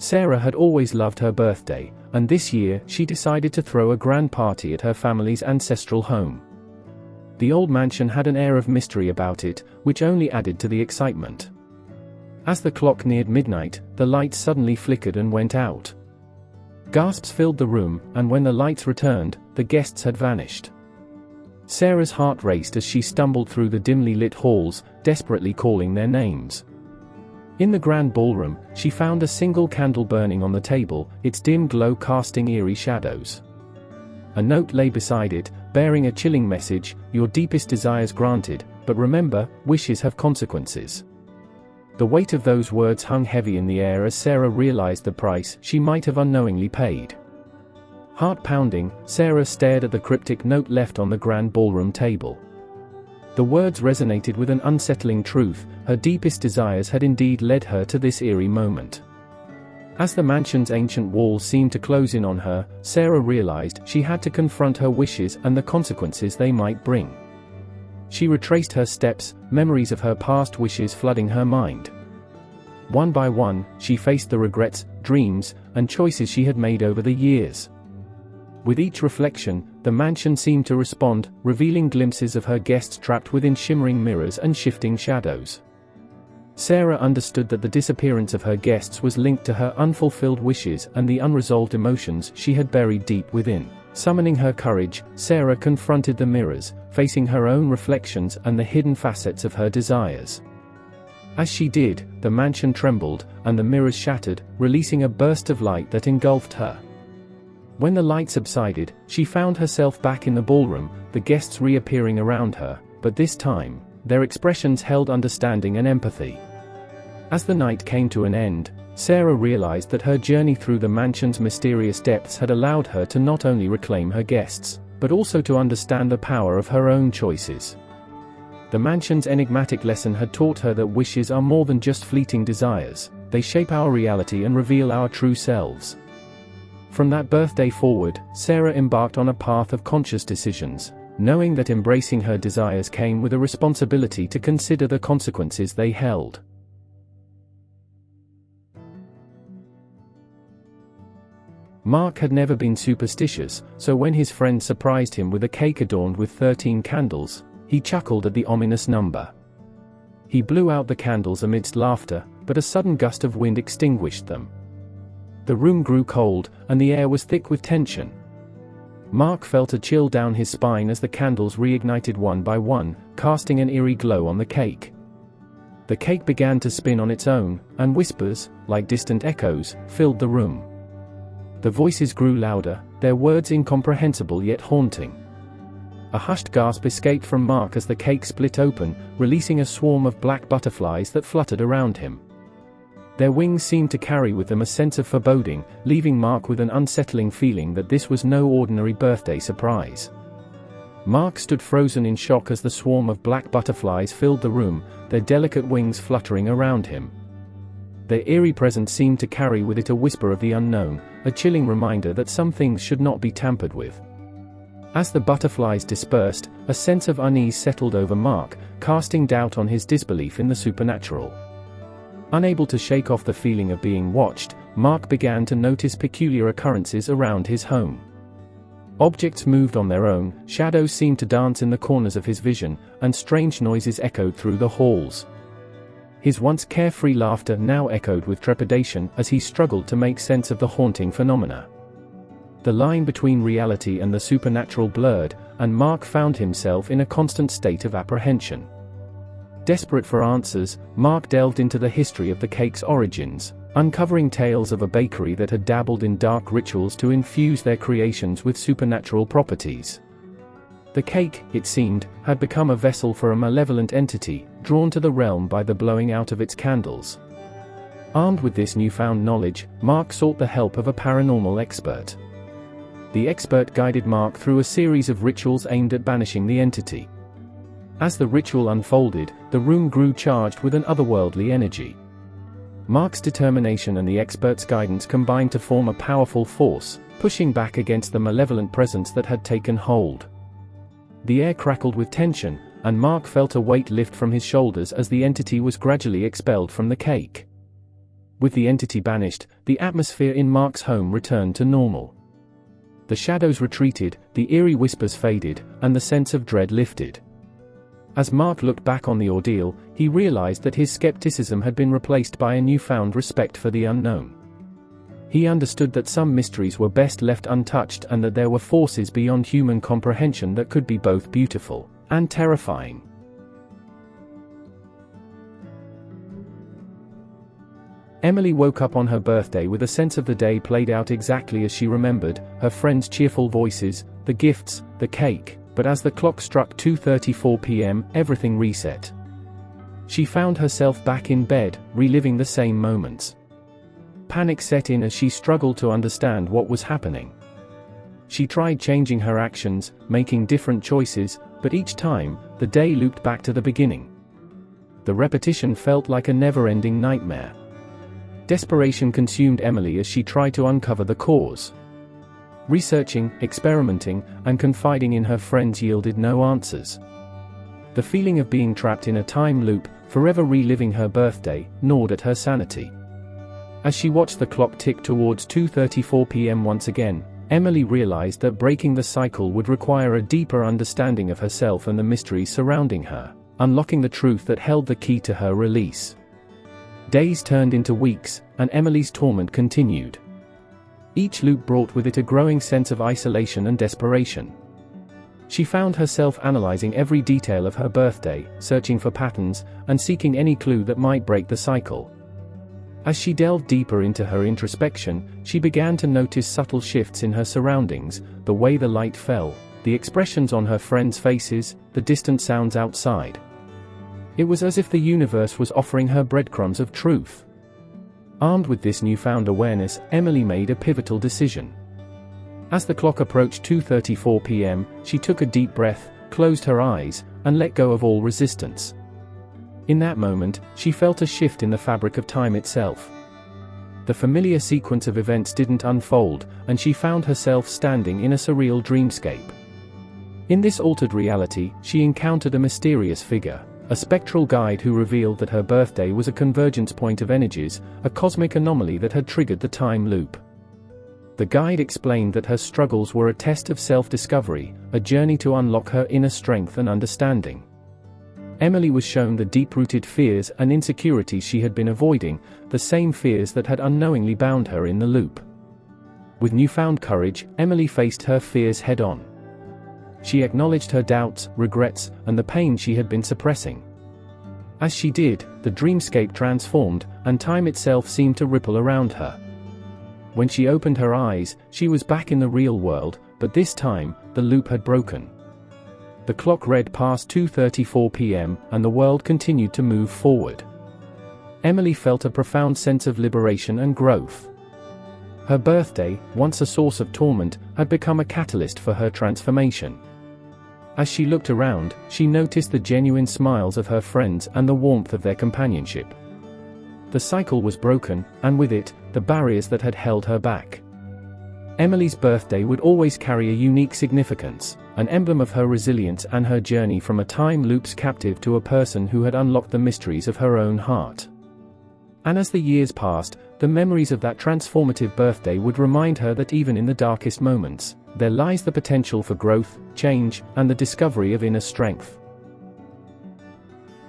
Sarah had always loved her birthday, and this year she decided to throw a grand party at her family's ancestral home. The old mansion had an air of mystery about it, which only added to the excitement. As the clock neared midnight, the lights suddenly flickered and went out. Gasps filled the room, and when the lights returned, the guests had vanished. Sarah's heart raced as she stumbled through the dimly lit halls, desperately calling their names. In the grand ballroom, she found a single candle burning on the table, its dim glow casting eerie shadows. A note lay beside it, bearing a chilling message: "Your deepest desires granted, but remember, wishes have consequences." The weight of those words hung heavy in the air as Sarah realized the price she might have unknowingly paid. Heart pounding, Sarah stared at the cryptic note left on the grand ballroom table. The words resonated with an unsettling truth: her deepest desires had indeed led her to this eerie moment. As the mansion's ancient walls seemed to close in on her, Sarah realized she had to confront her wishes and the consequences they might bring. She retraced her steps, memories of her past wishes flooding her mind. One by one, she faced the regrets, dreams, and choices she had made over the years. With each reflection, the mansion seemed to respond, revealing glimpses of her guests trapped within shimmering mirrors and shifting shadows. Sarah understood that the disappearance of her guests was linked to her unfulfilled wishes and the unresolved emotions she had buried deep within. Summoning her courage, Sarah confronted the mirrors, facing her own reflections and the hidden facets of her desires. As she did, the mansion trembled, and the mirrors shattered, releasing a burst of light that engulfed her. When the light subsided, she found herself back in the ballroom, the guests reappearing around her, but this time, their expressions held understanding and empathy. As the night came to an end, Sarah realized that her journey through the mansion's mysterious depths had allowed her to not only reclaim her guests, but also to understand the power of her own choices. The mansion's enigmatic lesson had taught her that wishes are more than just fleeting desires, they shape our reality and reveal our true selves. From that birthday forward, Sarah embarked on a path of conscious decisions, knowing that embracing her desires came with a responsibility to consider the consequences they held. Mark had never been superstitious, so when his friend surprised him with a cake adorned with 13 candles, he chuckled at the ominous number. He blew out the candles amidst laughter, but a sudden gust of wind extinguished them. The room grew cold, and the air was thick with tension. Mark felt a chill down his spine as the candles reignited one by one, casting an eerie glow on the cake. The cake began to spin on its own, and whispers, like distant echoes, filled the room. The voices grew louder, their words incomprehensible yet haunting. A hushed gasp escaped from Mark as the cake split open, releasing a swarm of black butterflies that fluttered around him. Their wings seemed to carry with them a sense of foreboding, leaving Mark with an unsettling feeling that this was no ordinary birthday surprise. Mark stood frozen in shock as the swarm of black butterflies filled the room, their delicate wings fluttering around him. Their eerie presence seemed to carry with it a whisper of the unknown, a chilling reminder that some things should not be tampered with. As the butterflies dispersed, a sense of unease settled over Mark, casting doubt on his disbelief in the supernatural. Unable to shake off the feeling of being watched, Mark began to notice peculiar occurrences around his home. Objects moved on their own, shadows seemed to dance in the corners of his vision, and strange noises echoed through the halls. His once carefree laughter now echoed with trepidation as he struggled to make sense of the haunting phenomena. The line between reality and the supernatural blurred, and Mark found himself in a constant state of apprehension. Desperate for answers, Mark delved into the history of the cake's origins, uncovering tales of a bakery that had dabbled in dark rituals to infuse their creations with supernatural properties. The cake, it seemed, had become a vessel for a malevolent entity, drawn to the realm by the blowing out of its candles. Armed with this newfound knowledge, Mark sought the help of a paranormal expert. The expert guided Mark through a series of rituals aimed at banishing the entity. As the ritual unfolded, the room grew charged with an otherworldly energy. Mark's determination and the expert's guidance combined to form a powerful force, pushing back against the malevolent presence that had taken hold. The air crackled with tension, and Mark felt a weight lift from his shoulders as the entity was gradually expelled from the cake. With the entity banished, the atmosphere in Mark's home returned to normal. The shadows retreated, the eerie whispers faded, and the sense of dread lifted. As Mark looked back on the ordeal, he realized that his skepticism had been replaced by a newfound respect for the unknown. He understood that some mysteries were best left untouched and that there were forces beyond human comprehension that could be both beautiful and terrifying. Emily woke up on her birthday with a sense of the day played out exactly as she remembered, her friends' cheerful voices, the gifts, the cake, but as the clock struck 2:34 p.m., everything reset. She found herself back in bed, reliving the same moments. Panic set in as she struggled to understand what was happening. She tried changing her actions, making different choices, but each time, the day looped back to the beginning. The repetition felt like a never-ending nightmare. Desperation consumed Emily as she tried to uncover the cause. Researching, experimenting, and confiding in her friends yielded no answers. The feeling of being trapped in a time loop, forever reliving her birthday, gnawed at her sanity. As she watched the clock tick towards 2:34 p.m. once again, Emily realized that breaking the cycle would require a deeper understanding of herself and the mysteries surrounding her, unlocking the truth that held the key to her release. Days turned into weeks, and Emily's torment continued. Each loop brought with it a growing sense of isolation and desperation. She found herself analyzing every detail of her birthday, searching for patterns, and seeking any clue that might break the cycle. As she delved deeper into her introspection, she began to notice subtle shifts in her surroundings, the way the light fell, the expressions on her friends' faces, the distant sounds outside. It was as if the universe was offering her breadcrumbs of truth. Armed with this newfound awareness, Emily made a pivotal decision. As the clock approached 2:34 p.m., she took a deep breath, closed her eyes, and let go of all resistance. In that moment, she felt a shift in the fabric of time itself. The familiar sequence of events didn't unfold, and she found herself standing in a surreal dreamscape. In this altered reality, she encountered a mysterious figure, a spectral guide who revealed that her birthday was a convergence point of energies, a cosmic anomaly that had triggered the time loop. The guide explained that her struggles were a test of self-discovery, a journey to unlock her inner strength and understanding. Emily was shown the deep-rooted fears and insecurities she had been avoiding, the same fears that had unknowingly bound her in the loop. With newfound courage, Emily faced her fears head-on. She acknowledged her doubts, regrets, and the pain she had been suppressing. As she did, the dreamscape transformed, and time itself seemed to ripple around her. When she opened her eyes, she was back in the real world, but this time, the loop had broken. The clock read past 2:34 p.m., and the world continued to move forward. Emily felt a profound sense of liberation and growth. Her birthday, once a source of torment, had become a catalyst for her transformation. As she looked around, she noticed the genuine smiles of her friends and the warmth of their companionship. The cycle was broken, and with it, the barriers that had held her back. Emily's birthday would always carry a unique significance, an emblem of her resilience and her journey from a time loop's captive to a person who had unlocked the mysteries of her own heart. And as the years passed, the memories of that transformative birthday would remind her that even in the darkest moments, there lies the potential for growth, change, and the discovery of inner strength.